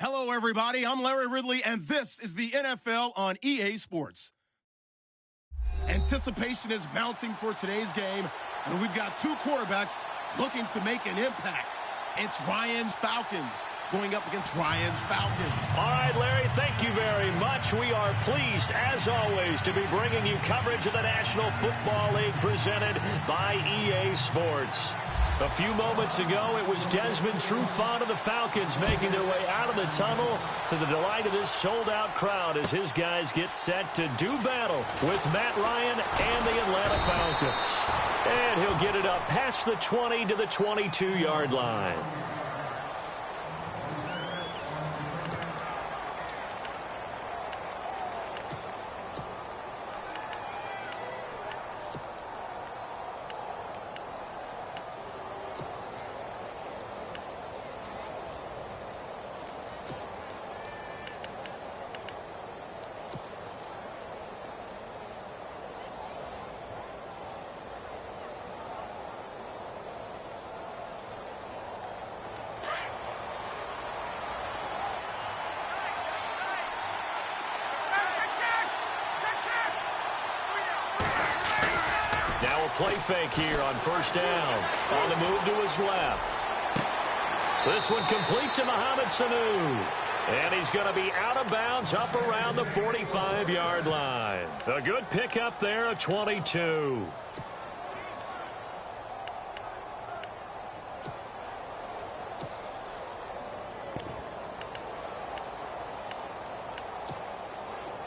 Hello, everybody. I'm Larry Ridley, and this is the NFL on EA Sports. Anticipation is mounting for today's game, and we've got two quarterbacks looking to make an impact. It's Ryan's Falcons going up against Ryan's Falcons. All right, Larry, thank you very much. We are pleased, as always, to be bringing you coverage of the National Football League presented by EA Sports. A few moments ago, it was Desmond Trufant of the Falcons making their way out of the tunnel to the delight of this sold-out crowd as his guys get set to do battle with Matt Ryan and the Atlanta Falcons. And he'll get it up past the 20 to the 22-yard line. Now a play fake here on first down. On the move to his left. This one complete to Mohamed Sanu. And he's going to be out of bounds up around the 45-yard line. A good pickup there, a 22.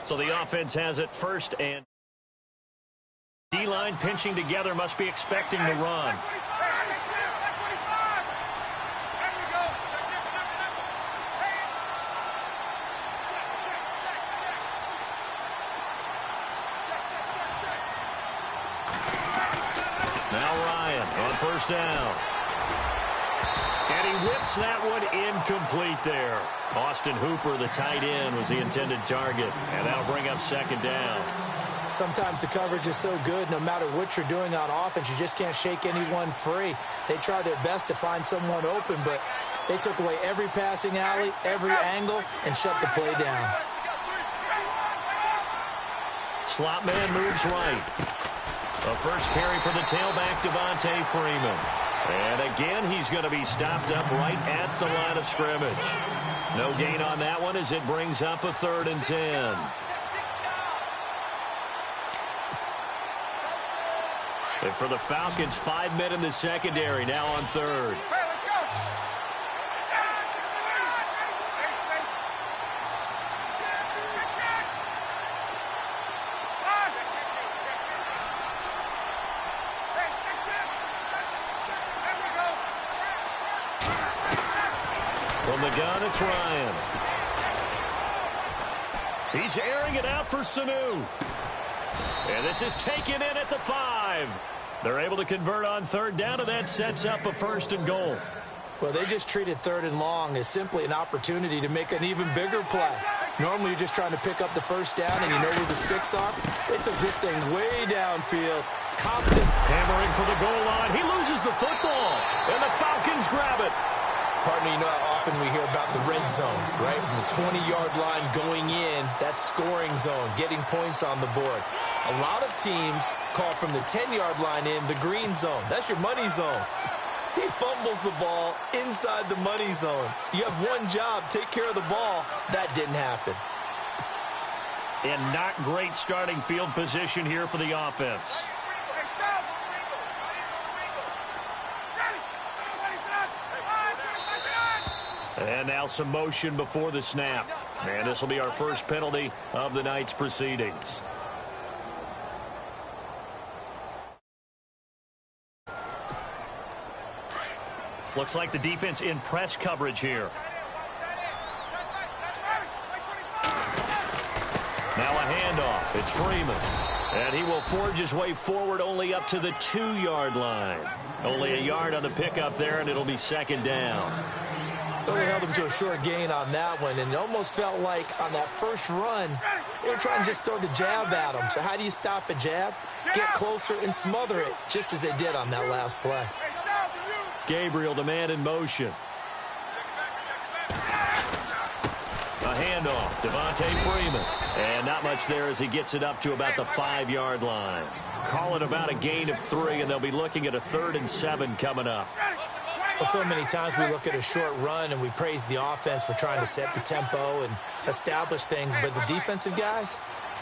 So the offense has it first and D-line pinching together, must be expecting the run. Now Ryan on first down. And he whips that one incomplete there. Austin Hooper, the tight end, was the intended target. And that'll bring up second down. Sometimes the coverage is so good, no matter what you're doing on offense, you just can't shake anyone free. They try their best to find someone open, but they took away every passing alley, every angle, and shut the play down. Slot man moves right. A first carry for the tailback, Devontae Freeman. And again, he's going to be stopped up right at the line of scrimmage. No gain on that one as it brings up a 3rd and 10. And for the Falcons, 5 men in the secondary, now on 3rd. From the gun, it's Ryan. He's airing it out for Sanu. And this is taken in at the 5. They're able to convert on 3rd down, and that sets up a 1st and goal. Well, they just treated 3rd and long as simply an opportunity to make an even bigger play. Normally, you're just trying to pick up the 1st down, and you know where the sticks are. They took this thing way downfield, confident. Hammering for the goal line. He loses the football, and the Falcons grab it. Partner, you know how often we hear about the red zone, right? From the 20-yard line going in, that's scoring zone, getting points on the board. A lot of teams call from the 10-yard line in the green zone. That's your money zone. He fumbles the ball inside the money zone. You have one job, take care of the ball. That didn't happen. And not great starting field position here for the offense. And now some motion before the snap. And this will be our first penalty of the night's proceedings. Looks like the defense in press coverage here. Now a handoff. It's Freeman. And he will forge his way forward only up to the 2-yard line. Only a yard on the pickup there, and it'll be 2nd down. Well, they held him to a short gain on that one, and it almost felt like on that first run, they were trying to just throw the jab at him. So how do you stop a jab? Get closer and smother it, just as they did on that last play. Gabriel, the man in motion. handoff. Devontae Freeman. And not much there as he gets it up to about the 5-yard line. Call it about a gain of 3, and they'll be looking at a 3rd and 7 coming up. Well, so many times we look at a short run and we praise the offense for trying to set the tempo and establish things, but the defensive guys,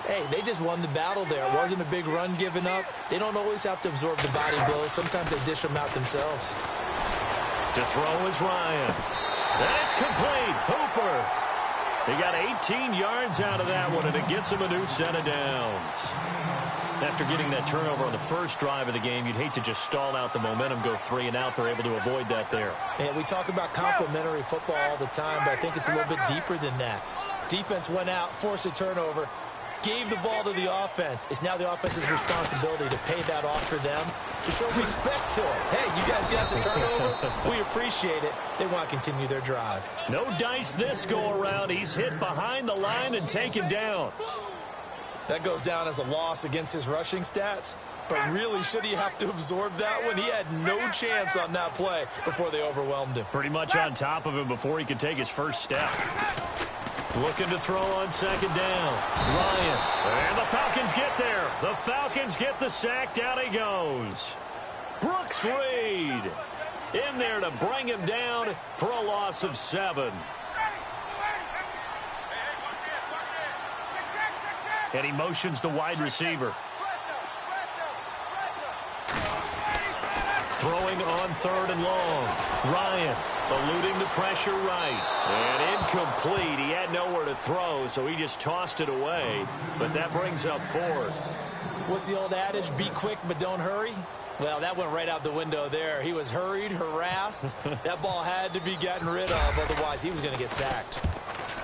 hey, they just won the battle there. It wasn't a big run given up. They don't always have to absorb the body blows. Sometimes they dish them out themselves. To throw is Ryan. And it's complete. Hooper. He got 18 yards out of that one, and it gets him a new set of downs. After getting that turnover on the first drive of the game, you'd hate to just stall out the momentum, go 3 and out. They're able to avoid that there. Yeah, we talk about complementary football all the time, but I think it's a little bit deeper than that. Defense went out, forced a turnover, gave the ball to the offense. It's now the offense's responsibility to pay that off for them, to show respect to them. Hey, you guys got the turnover. We appreciate it. They want to continue their drive. No dice this go-around. He's hit behind the line and taken down. That goes down as a loss against his rushing stats. But really, should he have to absorb that one? He had no chance on that play before they overwhelmed him. Pretty much on top of him before he could take his first step. Looking to throw on 2nd down. Ryan. And the Falcons get there. The Falcons get the sack. Down he goes. Brooks Reed in there to bring him down for a loss of 7. And he motions the wide receiver. Throwing on 3rd and long. Ryan eluding the pressure right. And incomplete. He had nowhere to throw, so he just tossed it away. But that brings up 4th. What's the old adage? Be quick, but don't hurry? Well, that went right out the window there. He was hurried, harassed. That ball had to be gotten rid of, otherwise he was going to get sacked.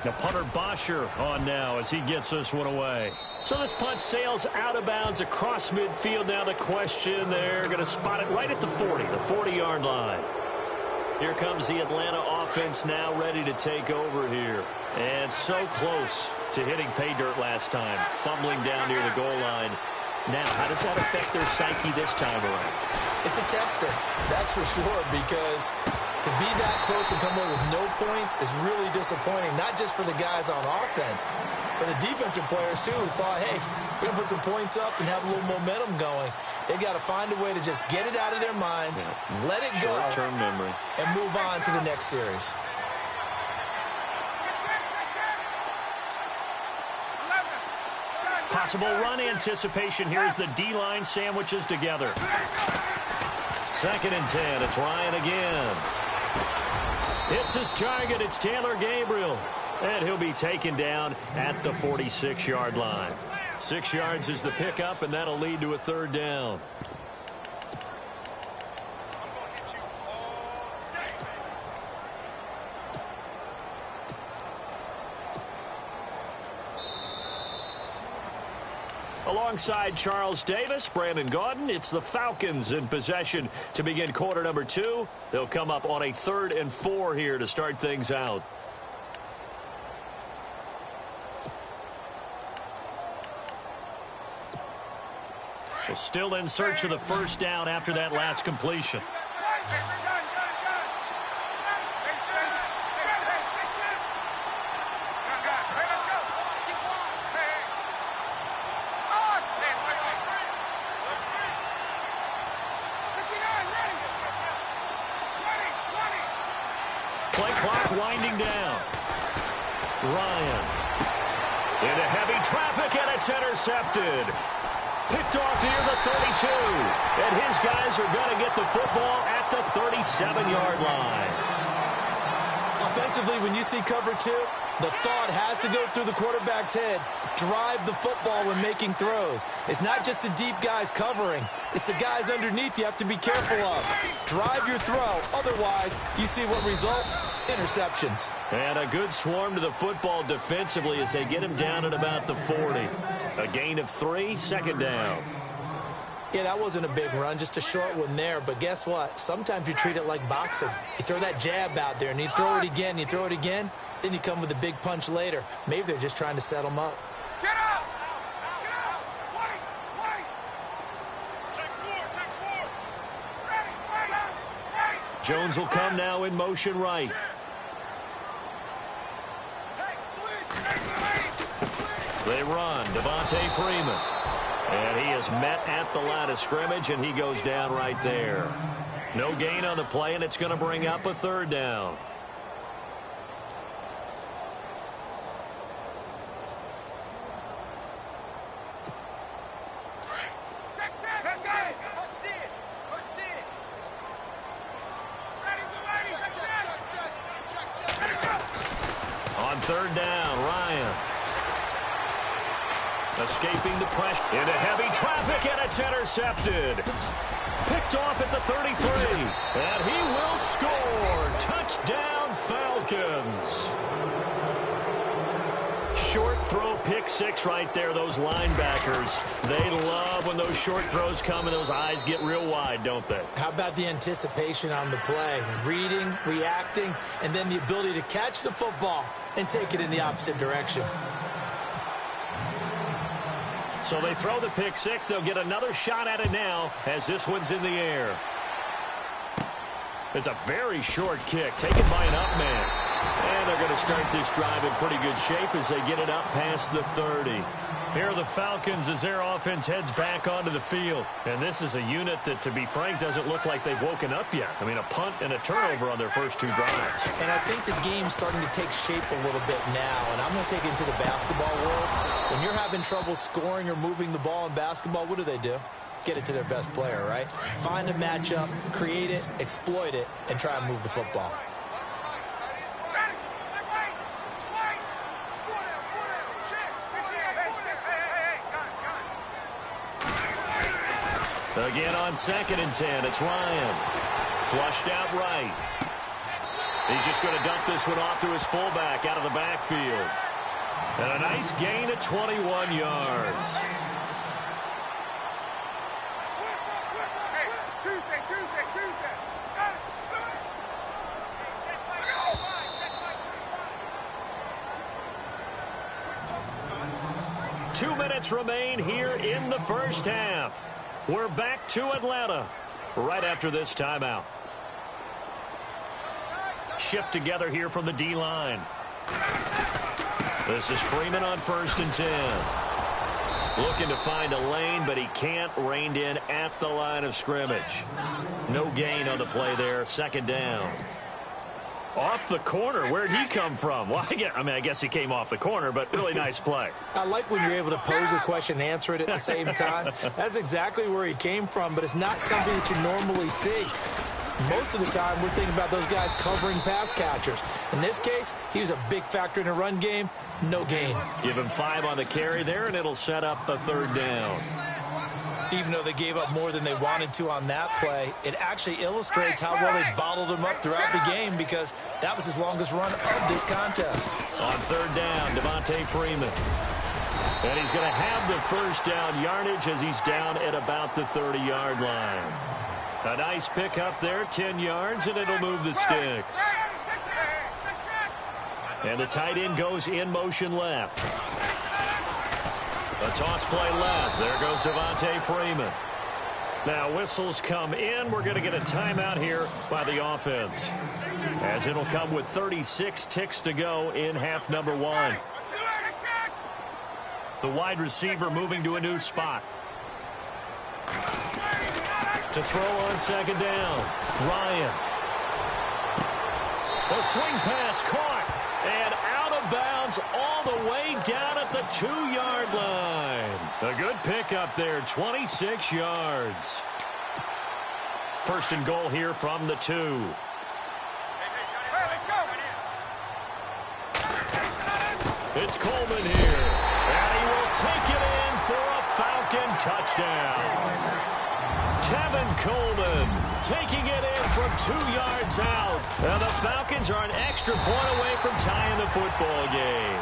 Now punter Bosher on now as he gets this one away. So this punt sails out of bounds across midfield. Now the question, they're going to spot it right at the 40, the 40-yard line. Here comes the Atlanta offense now ready to take over here. And so close to hitting pay dirt last time, fumbling down near the goal line. Now, how does that affect their psyche this time around? It's a tester, that's for sure, because to be that close and come away with no points is really disappointing, not just for the guys on offense, but the defensive players, too, who thought, hey, we're going to put some points up and have a little momentum going. They've got to find a way to just get it out of their minds, let it go, short-term memory, and move on to the next series. Possible run anticipation here as the D-line sandwiches together. 2nd and 10. It's Ryan again. Hits his target. It's Taylor Gabriel. And he'll be taken down at the 46-yard line. 6 yards is the pickup, and that'll lead to a 3rd down. Alongside Charles Davis, Brandon Gaudin, it's the Falcons in possession to begin quarter number 2. They'll come up on a 3rd and 4 here to start things out. Well, still in search of the first down after that last completion. Play clock winding down. Ryan into heavy traffic, and it's intercepted. Picked off near the 32. And his guys are going to get the football at the 37-yard line. Offensively, when you see cover 2, the thought has to go through the quarterback's head. Drive the football when making throws. It's not just the deep guys covering. It's the guys underneath you have to be careful of. Drive your throw. Otherwise, you see what results? Interceptions. And a good swarm to the football defensively as they get him down at about the 40. A gain of 3, 2nd down. Yeah, that wasn't a big run, just a short one there. But guess what? Sometimes you treat it like boxing. You throw that jab out there, and you throw it again, you throw it again. Then you come with a big punch later. Maybe they're just trying to set them up. Get up! Get up! Wait! Check 4! Ready! Jones will come now in motion right. Hey, switch! They run. Devontae Freeman. And he is met at the line of scrimmage, and he goes down right there. No gain on the play, and it's going to bring up a third down. On third down, Ryan. Escaping the pressure into heavy traffic, and it's intercepted. Picked off at the 33, and he will score. Touchdown, Falcons. Short throw, pick six right there. Those linebackers, they love when those short throws come and those eyes get real wide, don't they? How about the anticipation on the play? Reading, reacting, and then the ability to catch the football and take it in the opposite direction. So they throw the pick six. They'll get another shot at it now as this one's in the air. It's a very short kick taken by an up man. And they're going to start this drive in pretty good shape as they get it up past the 30. Here are the Falcons as their offense heads back onto the field. And this is a unit that, to be frank, doesn't look like they've woken up yet. I mean, a punt and a turnover on their first two drives. And I think the game's starting to take shape a little bit now. And I'm going to take it into the basketball world. When you're having trouble scoring or moving the ball in basketball, what do? Get it to their best player, right? Find a matchup, create it, exploit it, and try and move the football. Again on 2nd and 10, it's Ryan. Flushed out right. He's just going to dump this one off to his fullback out of the backfield. And a nice gain of 21 yards. Tuesday. 2 minutes remain here in the first half. We're back to Atlanta right after this timeout. Shift together here from the D-line. This is Freeman on 1st and 10. Looking to find a lane, but he can't. Reined in at the line of scrimmage. No gain on the play there. 2nd down. Off the corner. Where'd he come from? Well, I guess he came off the corner, but really nice play. I like when you're able to pose a question and answer it at the same time. That's exactly where he came from, but it's not something that you normally see. Most of the time, we're thinking about those guys covering pass catchers. In this case, he was a big factor in the run game. No gain. Give him 5 on the carry there, and it'll set up a 3rd down. Even though they gave up more than they wanted to on that play, it actually illustrates how well they bottled him up throughout the game because that was his longest run of this contest. On 3rd down, Devontae Freeman. And he's going to have the 1st down yardage as he's down at about the 30-yard line. A nice pick up there, 10 yards, and it'll move the sticks. And the tight end goes in motion left. A toss play left. There goes Devontae Freeman. Now whistles come in. We're going to get a timeout here by the offense, as it'll come with 36 ticks to go in half number 1. The wide receiver moving to a new spot. To throw on 2nd down. Ryan. A swing pass caught. And out of bounds all the way down at the 2-yard line. A good pickup there, 26 yards. 1st and goal here from the 2. It's Coleman here. And he will take it in for a Falcon touchdown. Tevin Coleman taking it in from 2 yards out. And the Falcons are an extra point away from tying the football game.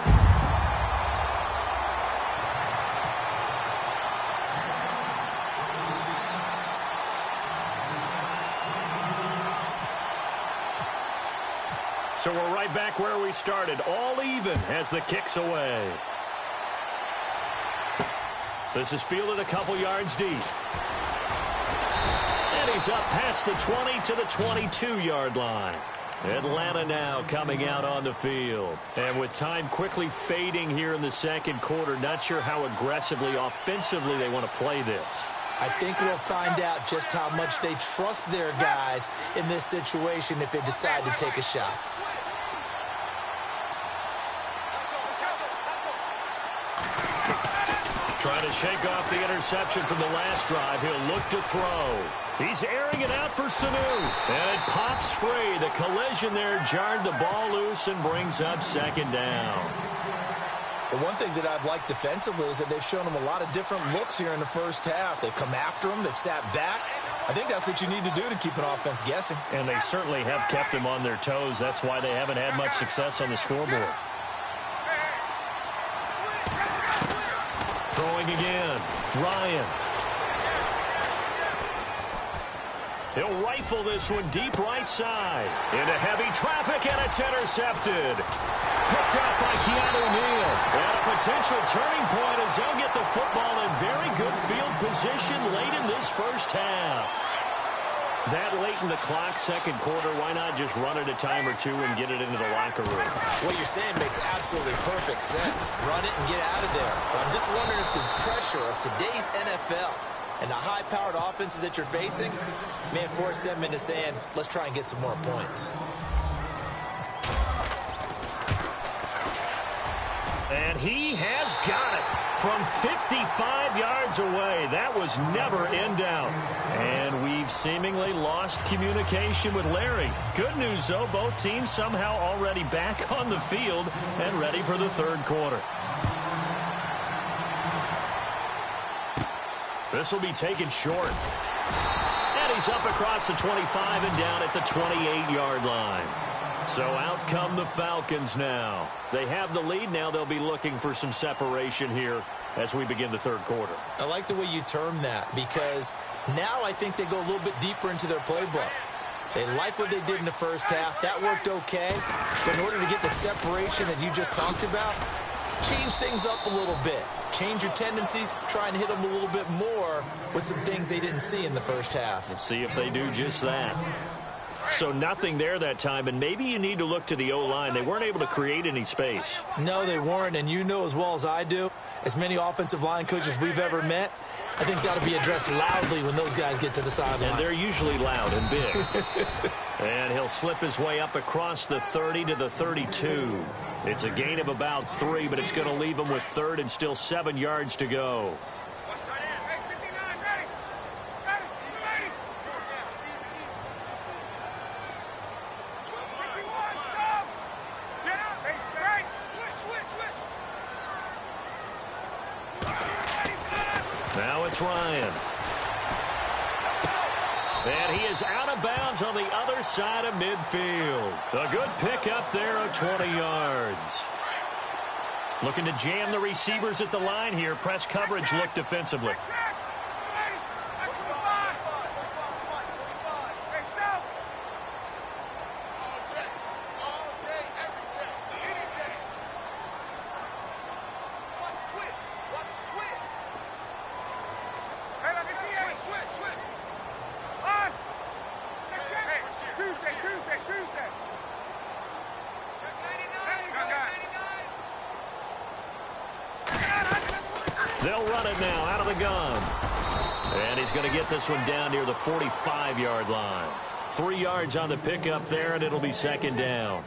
So we're right back where we started, all even as the kick's away. This is fielded a couple yards deep. And he's up past the 20 to the 22-yard line. Atlanta now coming out on the field. And with time quickly fading here in the second quarter, not sure how aggressively, offensively they want to play this. I think we'll find out just how much they trust their guys in this situation if they decide to take a shot. Trying to shake off the interception from the last drive. He'll look to throw. He's airing it out for Sanu. And it pops free. The collision there jarred the ball loose and brings up second down. The one thing that I've liked defensively is that they've shown them a lot of different looks here in the first half. They've come after them. They've sat back. I think that's what you need to do to keep an offense guessing. And they certainly have kept them on their toes. That's why they haven't had much success on the scoreboard. Throwing again. Ryan. He'll rifle this one deep right side. Into heavy traffic, and it's intercepted. Picked up by Keanu Neal. And a potential turning point as they'll get the football in very good field position late in this first half. That late in the clock, second quarter, why not just run it a time or two and get it into the locker room? What you're saying makes absolutely perfect sense. Run it and get out of there. But I'm just wondering if the pressure of today's NFL and the high-powered offenses that you're facing may force them into saying, let's try and get some more points. And he has got it from 55 yards away. That was never in doubt. And we've seemingly lost communication with Larry. Good news, though, both teams somehow already back on the field and ready for the third quarter. This will be taken short. And he's up across the 25 and down at the 28-yard line. So out come the Falcons now. They have the lead. Now they'll be looking for some separation here as we begin the third quarter. I like the way you term that because now I think they go a little bit deeper into their playbook. They like what they did in the first half. That worked okay. But in order to get the separation that you just talked about, change things up a little bit. Change your tendencies. Try and hit them a little bit more with some things they didn't see in the first half. Let's see if they do just that. So nothing there that time, and maybe you need to look to the O-line. They weren't able to create any space. No, they weren't, and you know as well as I do, as many offensive line coaches we've ever met, I think that will be addressed loudly when those guys get to the sideline. And they're usually loud and big. And he'll slip his way up across the 30 to the 32. It's a gain of about 3, but it's going to leave him with third and still 7 yards to go. Now it's Ryan. And he is out of bounds on the other side of midfield. A good pickup there of 20 yards. Looking to jam the receivers at the line here. Press coverage look defensively. They'll run it now out of the gun. And he's going to get this one down near the 45-yard line. 3 yards on the pickup there, and it'll be second down.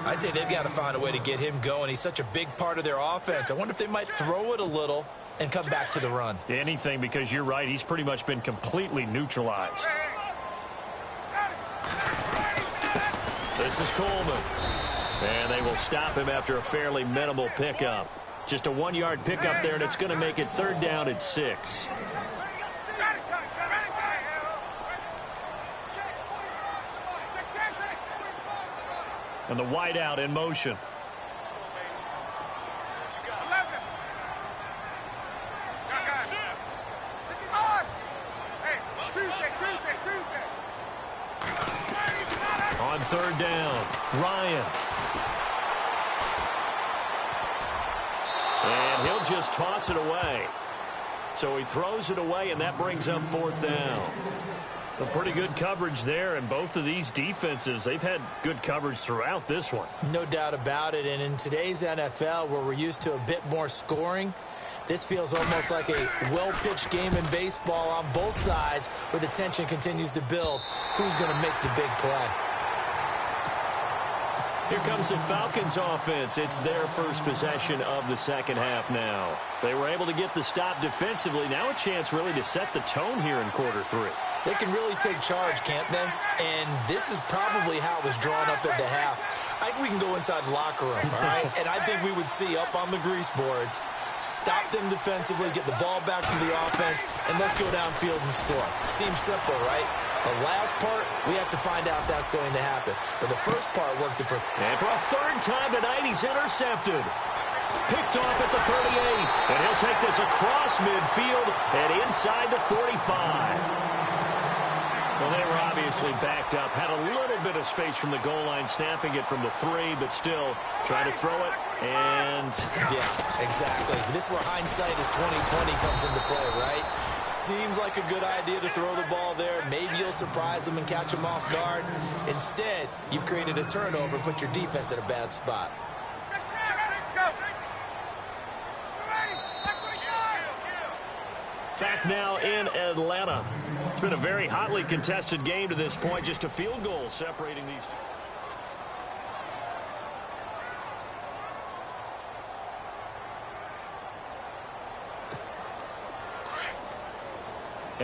I'd say they've got to find a way to get him going. He's such a big part of their offense. I wonder if they might throw it a little and come back to the run. Anything, because you're right. He's pretty much been completely neutralized. This is Coleman. And they will stop him after a fairly minimal pickup. Just a 1-yard pickup there, and it's going to make it third down at 6. And the wideout in motion. On third down, Ryan. And he'll just toss it away. So he throws it away, and that brings up fourth down. A pretty good coverage there, and both of these defenses, they've had good coverage throughout this one. No doubt about it, and in today's NFL, where we're used to a bit more scoring, this feels almost like a well-pitched game in baseball on both sides where the tension continues to build. Who's going to make the big play? Here comes the Falcons offense. It's their first possession of the second half now. They were able to get the stop defensively. Now a chance really to set the tone here in quarter three. They can really take charge, can't they? And this is probably how it was drawn up at the half. I think we can go inside the locker room, all right? And I think we would see up on the grease boards, stop them defensively, get the ball back from the offense, and let's go downfield and score. Seems simple, right? The last part, we have to find out that's going to happen. But the first part worked the perfect. And for a third time tonight, he's intercepted. Picked off at the 38. And he'll take this across midfield and inside the 45. Well, they were obviously backed up. Had a little bit of space from the goal line, snapping it from the 3, but still trying to throw it. And yeah, exactly. This is where hindsight is 20/20 comes into play, right? Seems like a good idea to throw the ball there. Maybe you'll surprise them and catch them off guard. Instead, you've created a turnover and put your defense in a bad spot. Back now in Atlanta. It's been a very hotly contested game to this point. Just a field goal separating these two.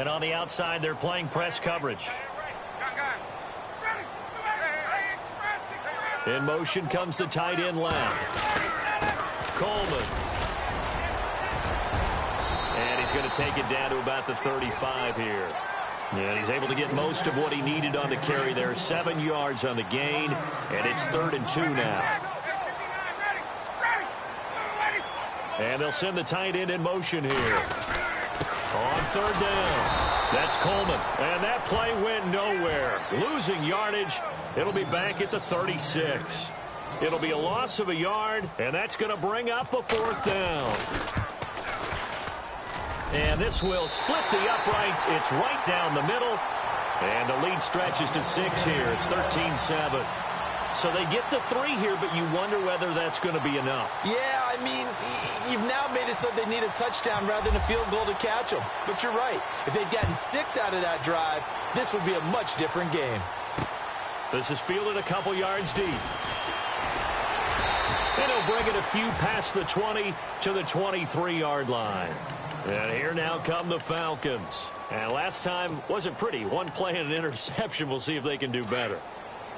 And on the outside, they're playing press coverage. In motion comes the tight end left. Coleman. And he's going to take it down to about the 35 here. And he's able to get most of what he needed on the carry there. 7 yards on the gain, and it's 3rd and 2 now. And they'll send the tight end in motion here. On 3rd down. That's Coleman. And that play went nowhere. Losing yardage. It'll be back at the 36. It'll be a loss of a yard, and that's going to bring up a 4th down. And this will split the uprights. It's right down the middle. And the lead stretches to 6 here. It's 13-7. So they get the 3 here, but you wonder whether that's going to be enough. Yeah, I mean, you've now made it so they need a touchdown rather than a field goal to catch them. But you're right. If they'd gotten 6 out of that drive, this would be a much different game. This is fielded a couple yards deep. And he'll bring it a few past the 20 to the 23-yard line. And here now come the Falcons. And last time wasn't pretty. One play and an interception. We'll see if they can do better.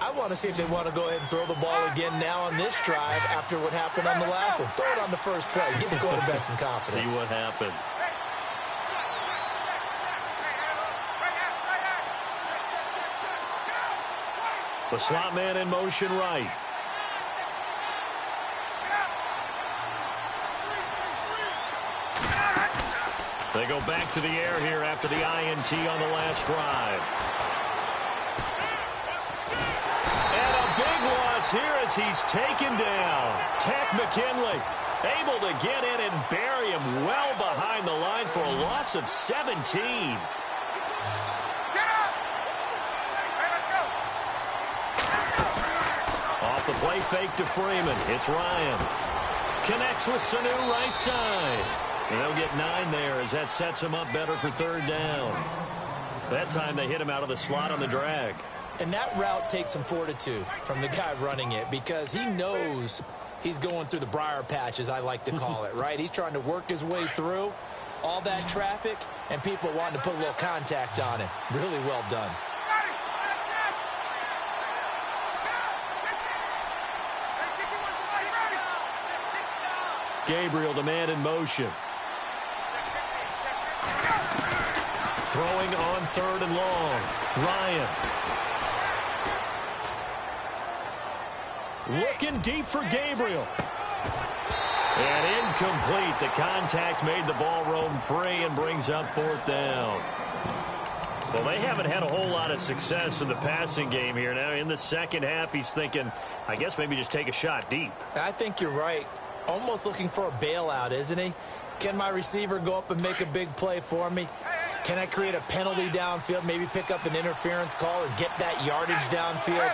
I want to see if they want to go ahead and throw the ball again now on this drive after what happened on the last one. Throw it on the first play. Give the quarterback some confidence. See what happens. The slot man in motion right. They go back to the air here after the INT on the last drive. And a big loss here as he's taken down. Tech McKinley able to get in and bury him well behind the line for a loss of 17. Off the play fake to Freeman. It's Ryan. Connects with Sanu right side. And they'll get 9 there as that sets him up better for 3rd down. That time they hit him out of the slot on the drag. And that route takes some fortitude from the guy running it because he knows he's going through the briar patch, as I like to call it, right? He's trying to work his way through all that traffic and people wanting to put a little contact on it. Really well done. Gabriel, the man in motion. Throwing on 3rd and long. Ryan. Looking deep for Gabriel. And incomplete. The contact made the ball roam free and brings up 4th down. Well, they haven't had a whole lot of success in the passing game here. Now, in the second half, he's thinking, I guess maybe just take a shot deep. I think you're right. Almost looking for a bailout, isn't he? Can my receiver go up and make a big play for me? Can I create a penalty downfield, maybe pick up an interference call or get that yardage downfield?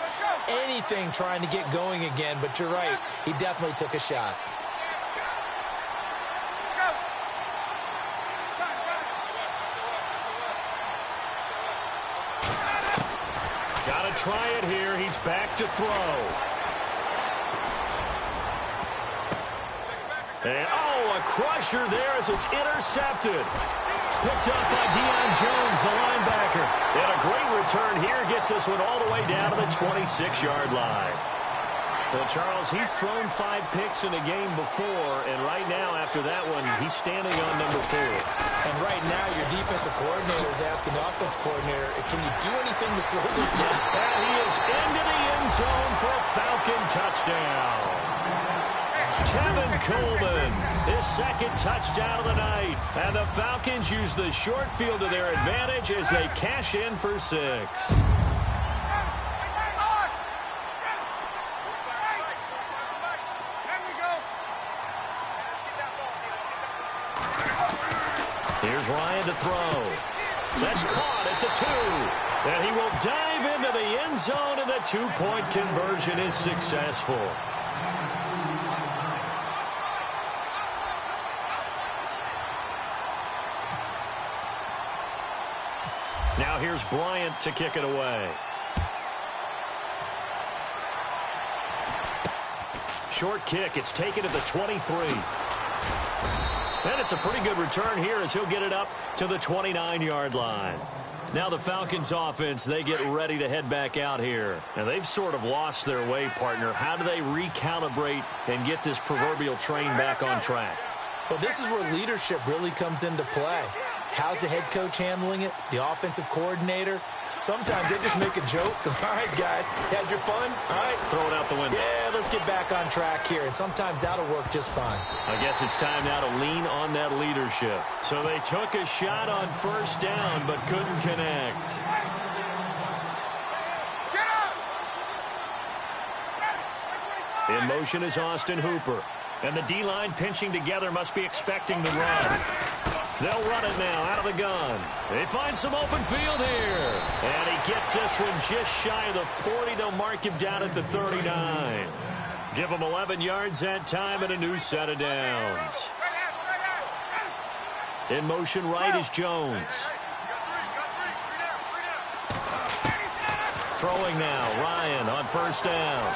Anything trying to get going again, but you're right. He definitely took a shot. Got to try it here. He's back to throw. And, a crusher there as it's intercepted. Picked up by Deion Jones, the linebacker. And a great return here gets this one all the way down to the 26-yard line. Well, Charles, he's thrown 5 picks in a game before, and right now, after that one, he's standing on number 4. And right now, your defensive coordinator is asking the offensive coordinator, can you do anything to slow this down? And he is into the end zone for a Falcon touchdown. Tevin Coleman, his second touchdown of the night. And the Falcons use the short field to their advantage as they cash in for 6. Here's Ryan to throw. That's caught at the 2. And he will dive into the end zone, and the 2-point conversion is successful. Now here's Bryant to kick it away. Short kick. It's taken to the 23. And it's a pretty good return here as he'll get it up to the 29-yard line. Now the Falcons offense, they get ready to head back out here. And they've sort of lost their way, partner. How do they recalibrate and get this proverbial train back on track? Well, this is where leadership really comes into play. How's the head coach handling it? The offensive coordinator? Sometimes they just make a joke. All right, guys, had your fun? All right. Throw it out the window. Yeah, let's get back on track here. And sometimes that'll work just fine. I guess it's time now to lean on that leadership. So they took a shot on first down but couldn't connect. In motion is Austin Hooper. And the D-line pinching together must be expecting the run. They'll run it now out of the gun. They find some open field here. And he gets this one just shy of the 40. They'll mark him down at the 39. Give him 11 yards that time and a new set of downs. In motion right is Jones. Throwing now, Ryan on first down.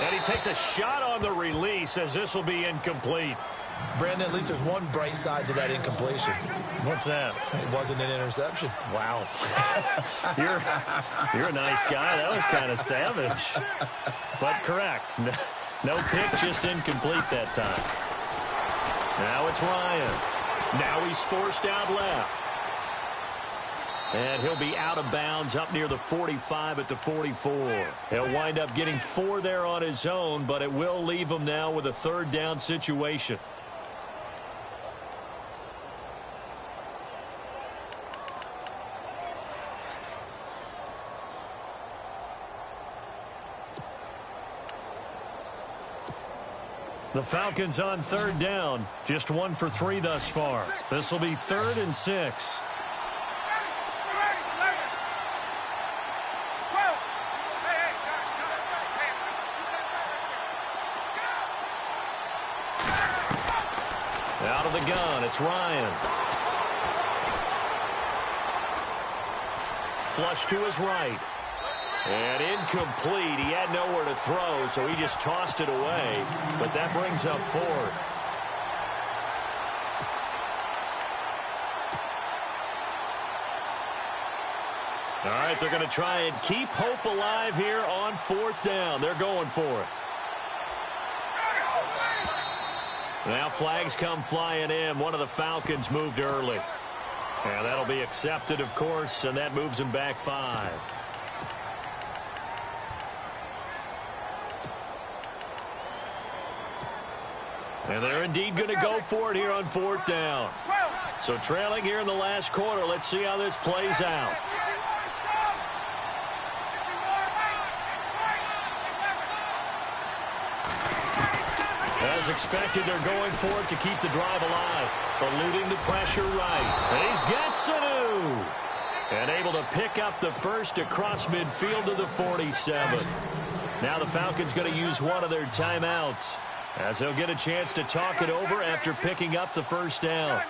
And he takes a shot on the release as this will be incomplete. Brandon, at least there's one bright side to that incompletion. What's that? It wasn't an interception. Wow. You're a nice guy. That was kind of savage. But correct. No pick, just incomplete that time. Now it's Ryan. Now he's forced out left. And he'll be out of bounds up near the 45 at the 44. He'll wind up getting 4 there on his own, but it will leave him now with a third down situation. The Falcons on third down. Just 1 for 3 thus far. This will be 3rd and 6. Out of the gun, it's Ryan. Flush to his right. And incomplete. He had nowhere to throw, so he just tossed it away. But that brings up 4th. All right, they're going to try and keep hope alive here on 4th down. They're going for it. Now flags come flying in. One of the Falcons moved early. And that'll be accepted, of course, and that moves him back 5. And they're indeed going to go for it here on 4th down. So trailing here in the last quarter. Let's see how this plays out. as expected, they're going for it to keep the drive alive. Eluding the pressure right. And he's got Sanu. And able to pick up the first across midfield to the 47. Now the Falcons going to use one of their timeouts, as they'll get a chance to talk it over after picking up the first down.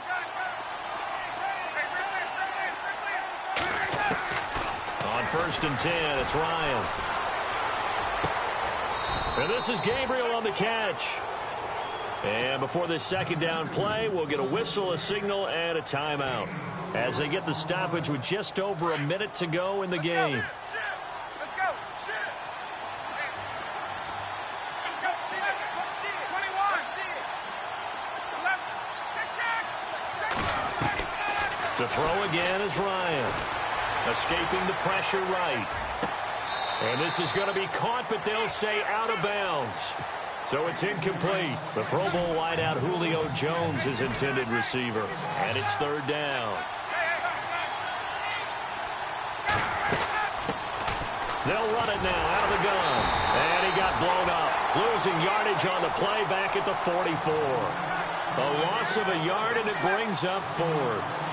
On 1st and 10, it's Ryan. And this is Gabriel on the catch. And before this second down play, we'll get a whistle, a signal, and a timeout, as they get the stoppage with just over a minute to go in the game. To throw again is Ryan. Escaping the pressure right. And this is going to be caught, but they'll say out of bounds. So it's incomplete. The Pro Bowl wideout Julio Jones is intended receiver. And it's 3rd down. They'll run it now out of the gun. And he got blown up. Losing yardage on the play back at the 44. A loss of a yard, and it brings up 4th.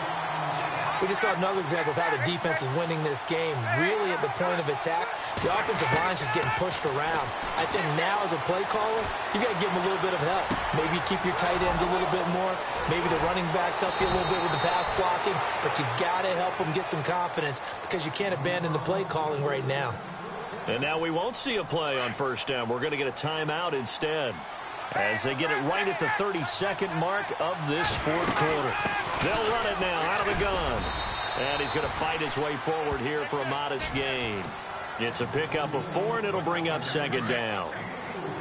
We just saw another example of how the defense is winning this game. Really at the point of attack, the offensive line's just getting pushed around. I think now as a play caller, you got to give them a little bit of help. Maybe keep your tight ends a little bit more. Maybe the running backs help you a little bit with the pass blocking. But you've got to help them get some confidence, because you can't abandon the play calling right now. And now we won't see a play on 1st down. We're going to get a timeout instead, as they get it right at the 32nd mark of this 4th quarter. They'll run it now out of the gun. And he's going to fight his way forward here for a modest gain. It's a pickup of 4, and it'll bring up 2nd down.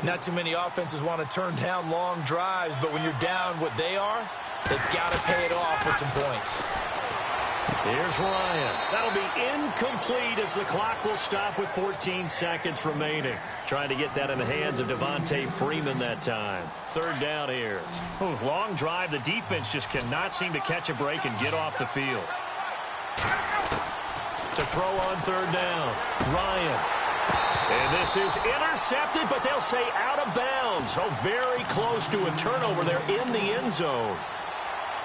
Not too many offenses want to turn down long drives, but when you're down what they are, they've got to pay it off with some points. Here's Ryan. That'll be incomplete, as the clock will stop with 14 seconds remaining. Trying to get that in the hands of Devontae Freeman that time. 3rd down here. Ooh, long drive. The defense just cannot seem to catch a break and get off the field. To throw on 3rd down, Ryan. And this is intercepted, but they'll say out of bounds. Oh, very close to a turnover there in the end zone.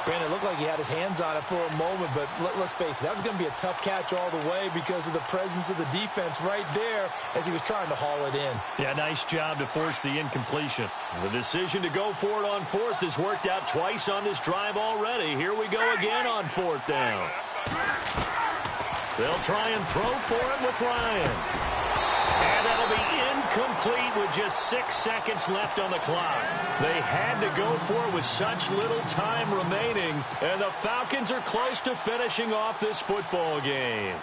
Brandon, it looked like he had his hands on it for a moment, but let's face it, that was going to be a tough catch all the way because of the presence of the defense right there as he was trying to haul it in. Yeah, nice job to force the incompletion. The decision to go for it on 4th has worked out twice on this drive already. Here we go again on 4th down. They'll try and throw for it with Ryan. And that'll be incomplete with just 6 seconds left on the clock. They had to go for it with such little time remaining, and the Falcons are close to finishing off this football game.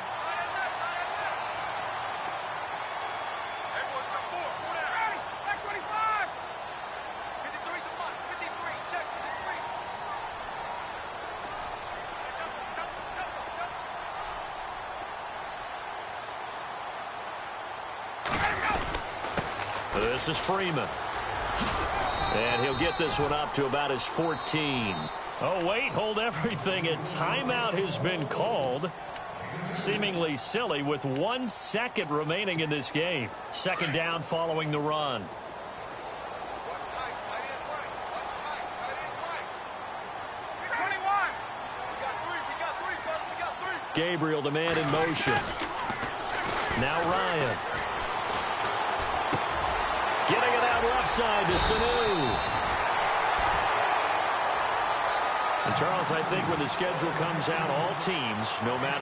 This is Freeman. And he'll get this one up to about his 14. Oh, wait, hold everything. A timeout has been called. Seemingly silly with 1 second remaining in this game. 2nd down following the run. Gabriel, the man in motion. Now Ryan. Getting it out left side to Sanu. And Charles, I think when the schedule comes out, all teams, no matter